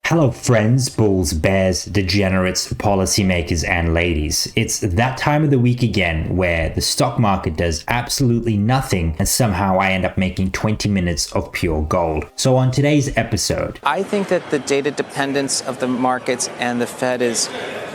Hello friends, bulls, bears, degenerates, policymakers, and ladies. It's that time of the week again where the stock market does absolutely nothing and somehow I end up making 20 minutes of pure gold. So on today's episode, I think that the data dependence of the markets and the Fed is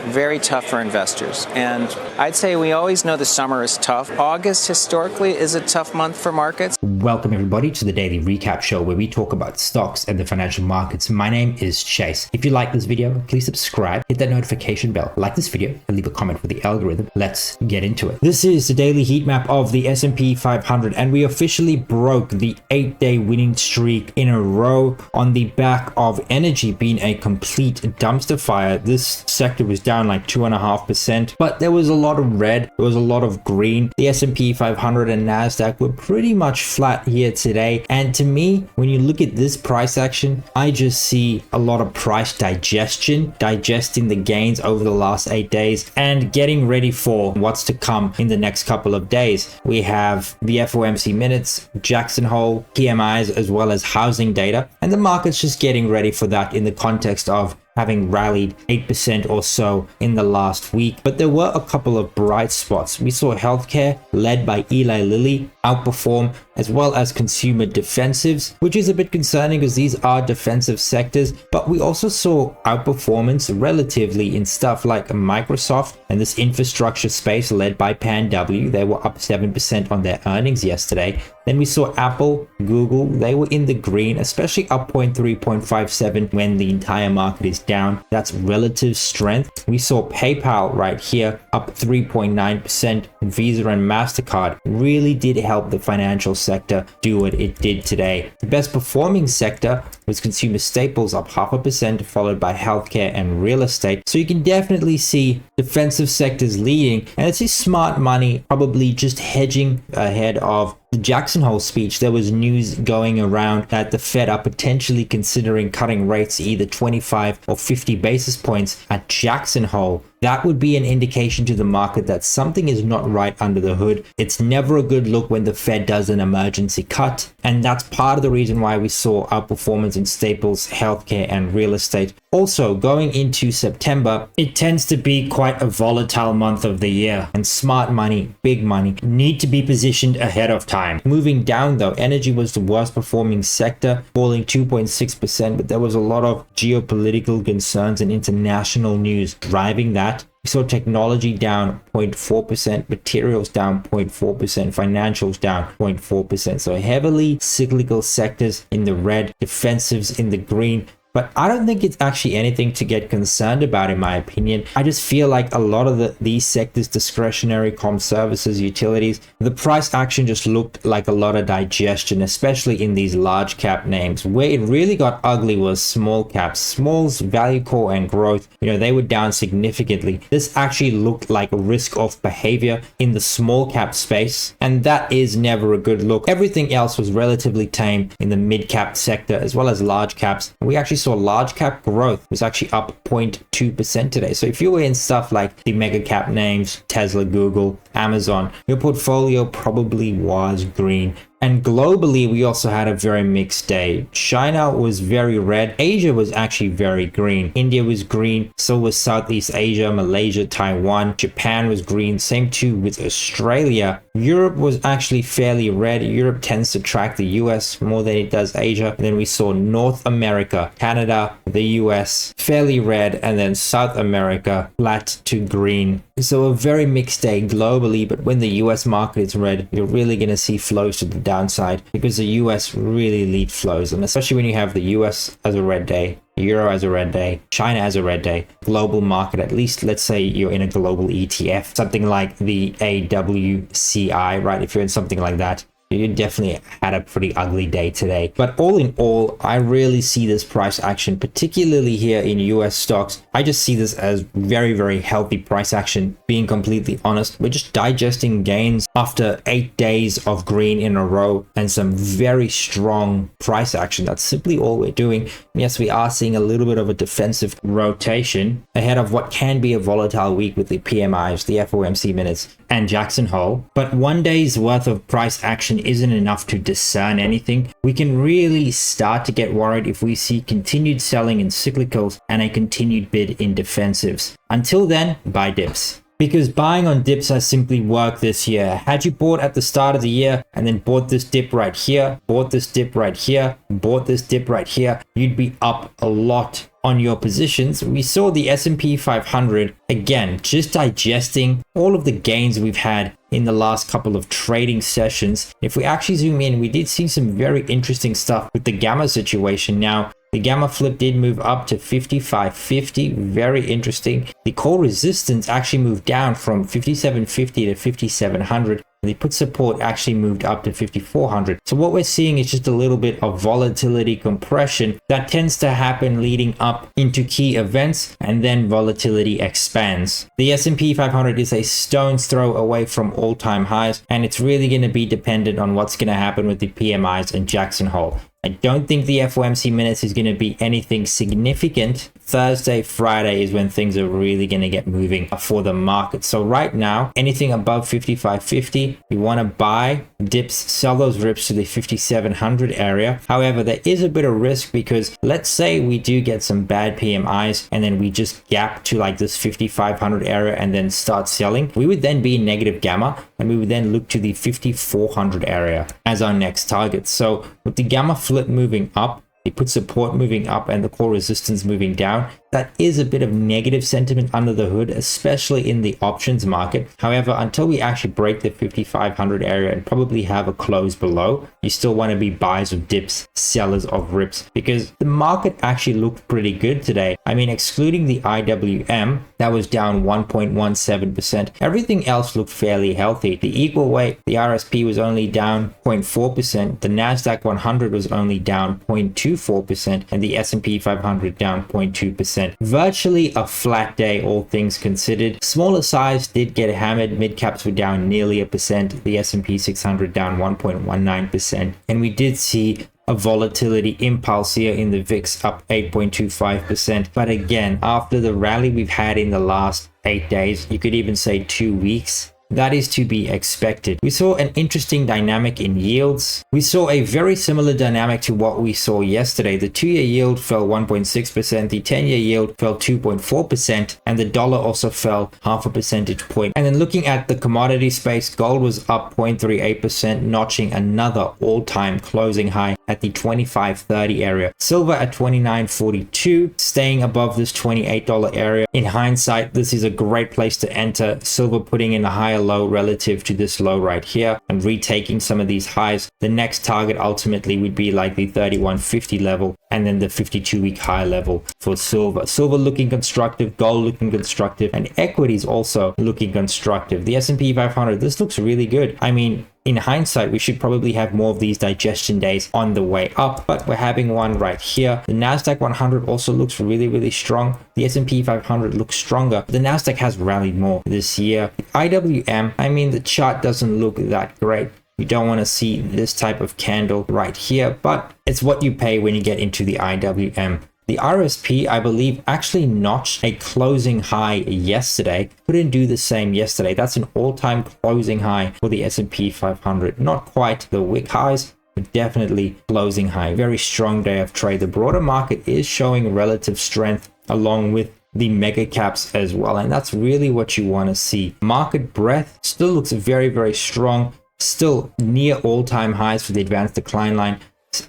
very tough for investors. And I'd say we always know the summer is tough. August historically is a tough month for markets. Welcome everybody to the daily recap show where we talk about stocks and the financial markets. My name is Chase. If you like this video, please subscribe, hit that notification bell, like this video, and leave a comment for the algorithm. Let's get into it. This is the daily heat map of the S&P 500, and we officially broke the 8-day winning streak in a row on the back of energy being a complete dumpster fire. This sector was down like 2.5%, but there was a lot of red, there was a lot of green. The S&P 500 and Nasdaq were pretty much flat here today, and to me, when you look at this price action, I just see a lot of price digesting the gains over the last 8 days and getting ready for what's to come in the next couple of days. We have the FOMC minutes, Jackson Hole, PMIs, as well as housing data, and the market's just getting ready for that in the context of having rallied 8% or so in the last week. But there were a couple of bright spots. We saw healthcare led by Eli Lilly outperform, as well as consumer defensives, which is a bit concerning because these are defensive sectors. But we also saw outperformance relatively in stuff like Microsoft and this infrastructure space led by PanW. They were up 7% on their earnings yesterday. Then we saw Apple, Google, they were in the green, especially up 0.3, 0.57 when the entire market is down. That's relative strength. We saw PayPal right here up 3.9%. Visa and MasterCard really did help the financial sector do what it did today. The best performing sector was consumer staples up 0.5%, followed by healthcare and real estate. So you can definitely see defensive sectors leading, and it's just smart money probably just hedging ahead of the Jackson Hole speech. There was news going around that the Fed are potentially considering cutting rates either 25 or 50 basis points at Jackson Hole. That would be an indication to the market that something is not right under the hood. It's never a good look when the Fed does an emergency cut, and that's part of the reason why we saw outperformance in staples, healthcare, and real estate. Also, going into September, it tends to be quite a volatile month of the year, and smart money, big money, need to be positioned ahead of time. Moving down though, energy was the worst performing sector, falling 2.6%, but there was a lot of geopolitical concerns and international news driving that. We saw technology down 0.4%, materials down 0.4%, financials down 0.4%. So heavily cyclical sectors in the red, defensives in the green. But I don't think it's actually anything to get concerned about, in my opinion. I just feel like a lot of these sectors, discretionary, comm services, utilities, the price action just looked like a lot of digestion, especially in these large cap names. Where it really got ugly was small caps. Smalls, value core, and growth, they were down significantly. This actually looked like a risk off behavior in the small cap space, and that is never a good look. Everything else was relatively tame in the mid cap sector as well as large caps. We actually saw large cap growth was actually up 0.2% today. So if you were in stuff like the mega cap names, Tesla, Google, Amazon, your portfolio probably was green. And globally, we also had a very mixed day. China was very red. Asia was actually very green. India was green. So was Southeast Asia, Malaysia, Taiwan. Japan was green. Same too with Australia. Europe was actually fairly red. Europe tends to track the US more than it does Asia. And then we saw North America, Canada, the US, fairly red. And then South America, flat to green. So a very mixed day globally, but when the US market is red, you're really going to see flows to the downside because the US really lead flows. And especially when you have the US as a red day, Euro as a red day, China as a red day, global market, at least let's say you're in a global ETF, something like the AWCI, right? If you're in something like that, you definitely had a pretty ugly day today. But all in all, I really see this price action, particularly here in US stocks. I just see this as very, very healthy price action. Being completely honest, we're just digesting gains after 8 days of green in a row and some very strong price action. That's simply all we're doing. Yes, we are seeing a little bit of a defensive rotation ahead of what can be a volatile week with the PMIs, the FOMC minutes, and Jackson Hole. But 1 day's worth of price action isn't enough to discern anything. We can really start to get worried if we see continued selling in cyclicals and a continued bid in defensives. Until then, buy dips. Because buying on dips has simply worked this year. Had you bought at the start of the year and then bought this dip right here, bought this dip right here, bought this dip right here, you'd be up a lot on your positions. We saw the S&P 500 again just digesting all of the gains we've had in the last couple of trading sessions. If we actually zoom in, we did see some very interesting stuff with the gamma situation. Now the gamma flip did move up to 55.50, very interesting. The core resistance actually moved down from 57.50 to 5700. The put support actually moved up to 5400. So what we're seeing is just a little bit of volatility compression that tends to happen leading up into key events, and then volatility expands. The S&P 500 is a stone's throw away from all-time highs, and it's really going to be dependent on what's going to happen with the PMIs and Jackson Hole. I don't think the FOMC minutes is going to be anything significant. Thursday, Friday is when things are really going to get moving for the market. So right now, anything above 55.50, we want to buy dips, sell those rips to the 5700 area. However, there is a bit of risk because let's say we do get some bad PMIs and then we just gap to like this 5500 area and then start selling. We would then be in negative gamma, and we would then look to the 5400 area as our next target. So with the gamma flip moving up, the put support moving up, and the core resistance moving down, that is a bit of negative sentiment under the hood, especially in the options market. However, until we actually break the 5500 area and probably have a close below, you still want to be buyers of dips, sellers of rips, because the market actually looked pretty good today. I mean, excluding the IWM, that was down 1.17%. Everything else looked fairly healthy. The equal weight, the RSP was only down 0.4%. The Nasdaq 100 was only down 0.24%, and the S&P 500 down 0.2%. Virtually a flat day, all things considered. Smaller size did get hammered. Mid caps were down nearly 1%. The S&P 600 down 1.19%. And we did see a volatility impulse here in the VIX up 8.25%. But again, after the rally we've had in the last 8 days, you could even say 2 weeks, that is to be expected. We saw an interesting dynamic in yields. We saw a very similar dynamic to what we saw yesterday. The 2-year yield fell 1.6%, the 10-year yield fell 2.4%, and the dollar also fell half a percentage point. And then looking at the commodity space, gold was up 0.38%, notching another all-time closing high at the 25.30 area. Silver at 29.42, staying above this $28 area. In hindsight, this is a great place to enter. Silver putting in a higher low relative to this low right here and retaking some of these highs. The next target ultimately would be like the 31.50 level, and then the 52-week high level for silver. Silver looking constructive, gold looking constructive, and equities also looking constructive. The S&P 500, this looks really good. I mean, in hindsight, we should probably have more of these digestion days on the way up, but we're having one right here. The Nasdaq 100 also looks really, really strong. The S&P 500 looks stronger. The Nasdaq has rallied more this year. The IWM, I mean, the chart doesn't look that great. You don't want to see this type of candle right here, but it's what you pay when you get into the IWM. The RSP, I believe, actually notched a closing high yesterday. Couldn't do the same yesterday. That's an all-time closing high for the S&P 500. Not quite the wick highs, but definitely closing high. Very strong day of trade. The broader market is showing relative strength along with the mega caps as well, and that's really what you want to see. Market breadth still looks very, very strong. Still near all-time highs for the advanced decline line.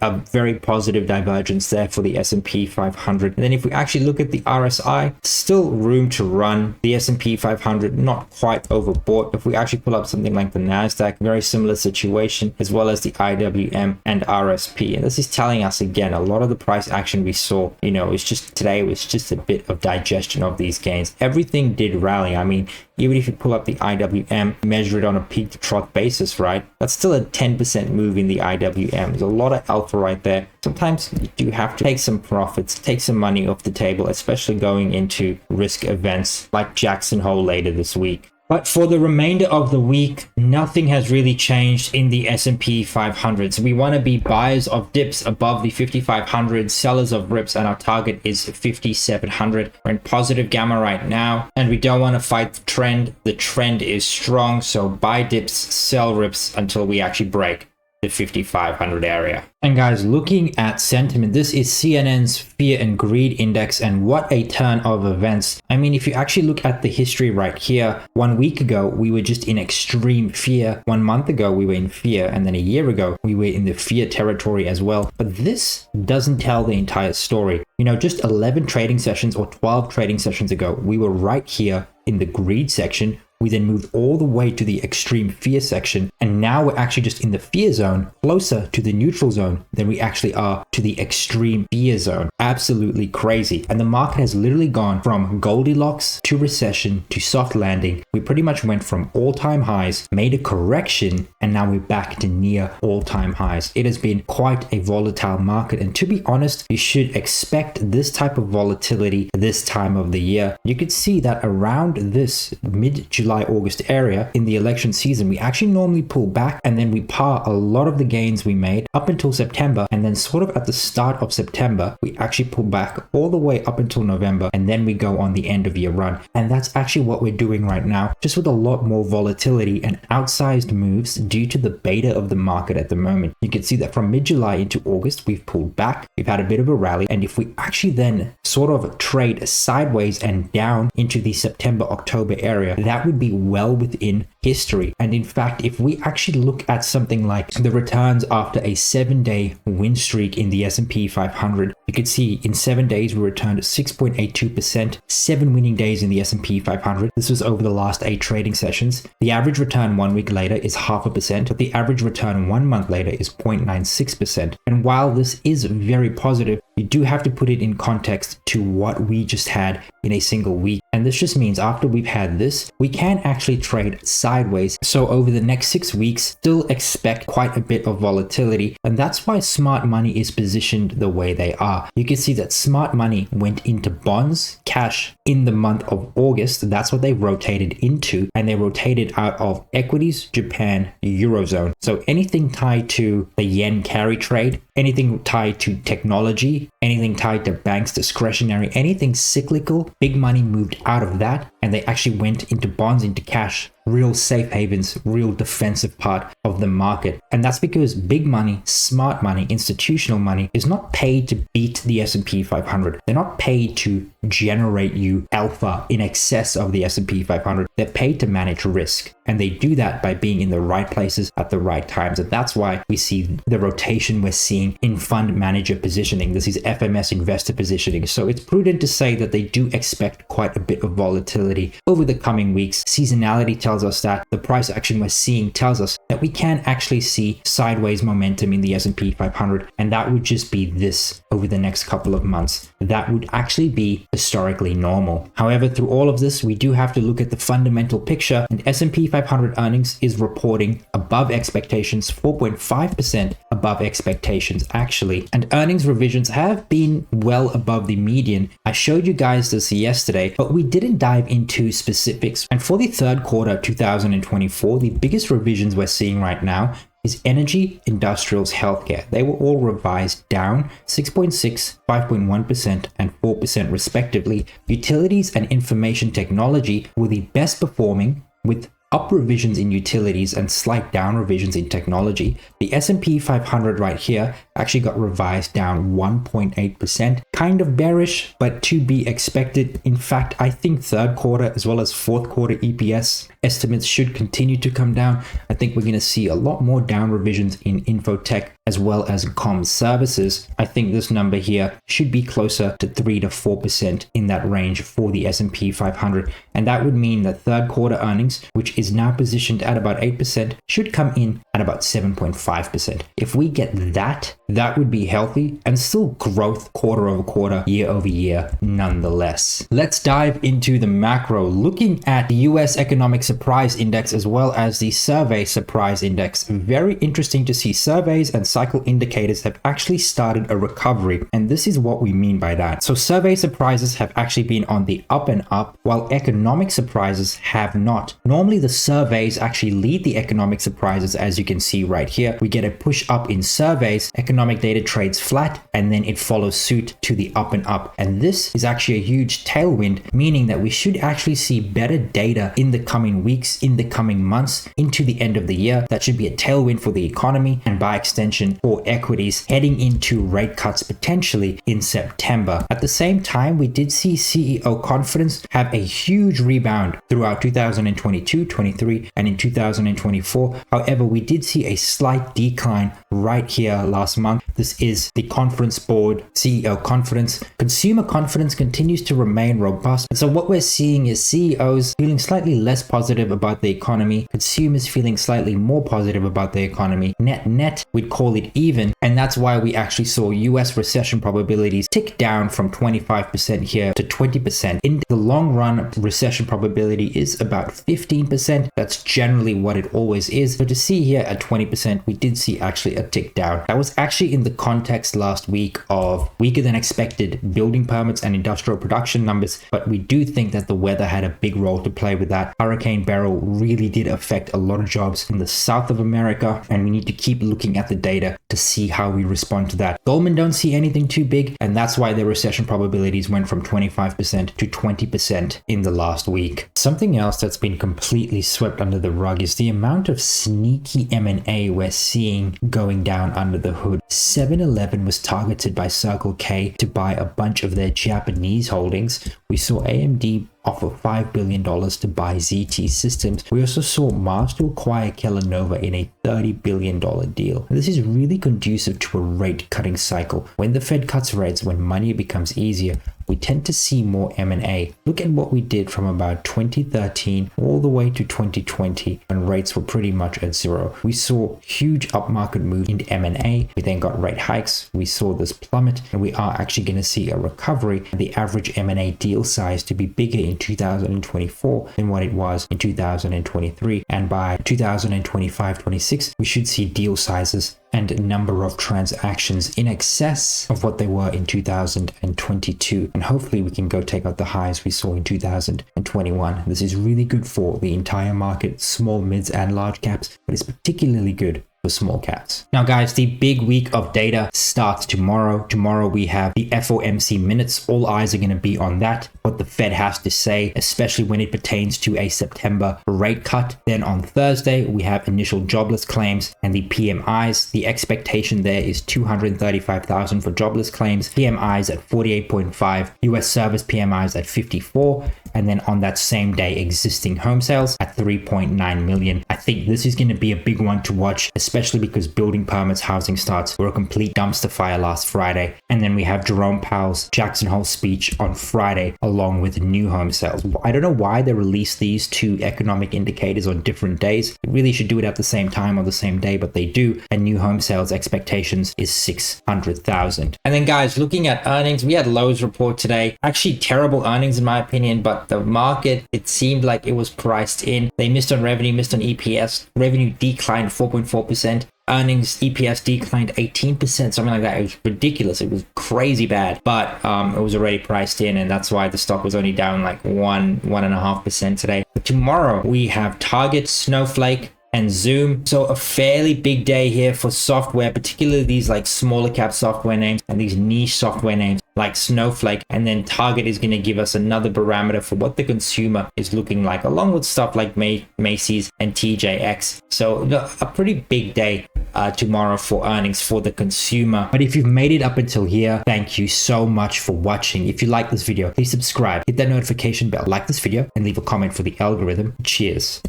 A very positive divergence there for the S&P 500. And then if we actually look at the RSI, still room to run. The S&P 500 not quite overbought. If we actually pull up something like the Nasdaq, very similar situation, as well as the IWM and RSP. And this is telling us again, a lot of the price action we saw, it's just today was just a bit of digestion of these gains. Everything did rally. I mean, even if you pull up the IWM, measure it on a peak to trough basis, right? That's still a 10% move in the IWM. There's a lot of alpha right there. Sometimes you do have to take some profits, take some money off the table, especially going into risk events like Jackson Hole later this week. But for the remainder of the week, nothing has really changed in the S&P 500. So we want to be buyers of dips above the 5,500, sellers of rips, and our target is 5,700. We're in positive gamma right now, and we don't want to fight the trend. The trend is strong, so buy dips, sell rips until we actually break the 5,500 area. And guys, looking at sentiment, this is CNN's Fear and Greed Index, and what a turn of events. I mean, if you actually look at the history right here, 1 week ago, we were just in extreme fear. 1 month ago, we were in fear. And then a year ago, we were in the fear territory as well. But this doesn't tell the entire story. You know, just 11 trading sessions or 12 trading sessions ago, we were right here in the greed section. We then moved all the way to the extreme fear section. And now we're actually just in the fear zone, closer to the neutral zone than we actually are to the extreme fear zone. Absolutely crazy. And the market has literally gone from Goldilocks to recession to soft landing. We pretty much went from all-time highs, made a correction, and now we're back to near all-time highs. It has been quite a volatile market. And to be honest, you should expect this type of volatility this time of the year. You could see that around this mid-July, August area in the election season, we actually normally pull back and then we par a lot of the gains we made up until September, and then sort of at the start of September we actually pull back all the way up until November, and then we go on the end of year run. And that's actually what we're doing right now, just with a lot more volatility and outsized moves due to the beta of the market at the moment. You can see that from mid-July into August we've pulled back, we've had a bit of a rally, and if we actually then sort of trade sideways and down into the September-October area, that would be well within history. And in fact, if we actually look at something like the returns after a 7-day win streak in the S&P 500, you can see in 7 days we returned 6.82%, 7 winning days in the S&P 500. This was over the last 8 trading sessions. The average return 1 week later is 0.5%, but the average return 1 month later is 0.96%. And while this is very positive, you do have to put it in context to what we just had in a single week. And this just means after we've had this, we can actually trade sideways. So over the next 6 weeks, still expect quite a bit of volatility. And that's why smart money is positioned the way they are. You can see that smart money went into bonds, cash in the month of August. That's what they rotated into. And they rotated out of equities, Japan, Eurozone. So anything tied to the yen carry trade, anything tied to technology, anything tied to banks discretionary, anything cyclical, big money moved out of that and they actually went into bonds, into cash, real safe havens, real defensive part of the market. And that's because big money, smart money, institutional money is not paid to beat the S&P 500. They're not paid to generate you alpha in excess of the S&P 500. They're paid to manage risk. And they do that by being in the right places at the right times. And that's why we see the rotation we're seeing in fund manager positioning. This is FMS investor positioning. So it's prudent to say that they do expect quite a bit of volatility over the coming weeks. Seasonality tells us that. The price action we're seeing tells us that we can actually see sideways momentum in the S&P 500. And that would just be this over the next couple of months. That would actually be historically normal. However, through all of this, we do have to look at the fundamental picture, and S&P 500 earnings is reporting above expectations, 4.5% above expectations actually. And earnings revisions have been well above the median. I showed you guys this yesterday, but we didn't dive into specifics. And for the third quarter of 2024, the biggest revisions we're seeing right now is energy, industrials, healthcare. They were all revised down 6.6, 5.1%, and 4% respectively. Utilities and information technology were the best performing, with up revisions in utilities and slight down revisions in technology. The S&P 500 right here actually got revised down 1.8%. Kind of bearish, but to be expected. In fact, I think third quarter as well as fourth quarter EPS estimates should continue to come down. I think we're going to see a lot more down revisions in infotech as well as comm services. I think this number here should be closer to 3 to 4% in that range for the S&P 500. And that would mean that third quarter earnings, which is now positioned at about 8%, should come in at about 7.5%. If we get that, that would be healthy and still growth quarter over quarter, year over year nonetheless. Let's dive into the macro, looking at the US Economic Surprise Index as well as the Survey Surprise Index. Very interesting to see surveys and cycle indicators have actually started a recovery, and this is what we mean by that. So survey surprises have actually been on the up and up, while economic surprises have not. Normally the surveys actually lead the economic surprises. As you can see right here, we get a push up in surveys, economic data trades flat, and then it follows suit to the up and up. And this is actually a huge tailwind, meaning that we should actually see better data in the coming weeks, in the coming months, into the end of the year. That should be a tailwind for the economy and by extension for equities heading into rate cuts potentially in September. At the same time, we did see CEO confidence have a huge rebound throughout 2022, 23, and in 2024. However, we did see a slight decline right here last month. This is the conference board CEO confidence. Consumer confidence continues to remain robust. And so what we're seeing is CEOs feeling slightly less positive about the economy, consumers feeling slightly more positive about the economy. Net, we'd call it even. And that's why we actually saw US recession probabilities tick down from 25% here to 20%. In the long run, recession probability is about 15%. That's generally what it always is. But to see here at 20%, we did see actually a tick down. That was actually in the context last week of weaker than expected building permits and industrial production numbers. But we do think that the weather had a big role to play with that. Hurricane Beryl really did affect a lot of jobs in the south of America, and we need to keep looking at the data to see how we respond to that. Goldman don't see anything too big, and that's why their recession probabilities went from 25% to 20% in the last week. Something else that's been completely swept under the rug is the amount of sneaky M&A we're seeing going down under the hood. 7-Eleven was targeted by Circle K to buy a bunch of their Japanese holdings. We saw AMD offer $5 billion to buy ZT Systems. We also saw Mars to acquire Kellanova in a $30 billion deal. And this is really conducive to a rate cutting cycle. When the Fed cuts rates, when money becomes easier, we tend to see more M&A. Look at what we did from about 2013 all the way to 2020 when rates were pretty much at zero. We saw huge upmarket move into M&A. We then got rate hikes. We saw this plummet, and we are actually going to see a recovery and the average M&A deal size to be bigger in 2024 than what it was in 2023. And by 2025-26, we should see deal sizes and number of transactions in excess of what they were in 2022. And hopefully we can go take out the highs we saw in 2021. This is really good for the entire market, small, mids, and large caps, but it's particularly good for small caps. Now guys, the big week of data starts tomorrow. Tomorrow we have the FOMC minutes. All eyes are going to be on that, what the Fed has to say, especially when it pertains to a September rate cut. Then on Thursday, we have initial jobless claims and the PMIs. The expectation there is 235,000 for jobless claims, PMIs at 48.5, US service PMIs at 54, and then on that same day, existing home sales at 3.9 million. I think this is going to be a big one to watch, especially because building permits, housing starts were a complete dumpster fire last Friday. And then we have Jerome Powell's Jackson Hole speech on Friday, along with new home sales. I don't know why they released these two economic indicators on different days. They really should do it at the same time on the same day, but they do. And new home sales expectations is 600,000. And then guys, looking at earnings, we had Lowe's report today. Actually terrible earnings in my opinion, but the market, it seemed like it was priced in. They missed on revenue, missed on EPS. Revenue declined 4.4%. Earnings, EPS declined 18%, something like that. It was ridiculous. It was crazy bad, but it was already priced in, and that's why the stock was only down like 1.5% today. But tomorrow we have Target, Snowflake, and Zoom. So a fairly big day here for software, particularly these like smaller cap software names and these niche software names like Snowflake. And then Target is going to give us another barometer for what the consumer is looking like, along with stuff like Macy's and TJX. So a pretty big day tomorrow for earnings for the consumer. But if you've made it up until here, thank you so much for watching. If you like this video, please subscribe, hit that notification bell, like this video, and leave a comment for the algorithm. Cheers.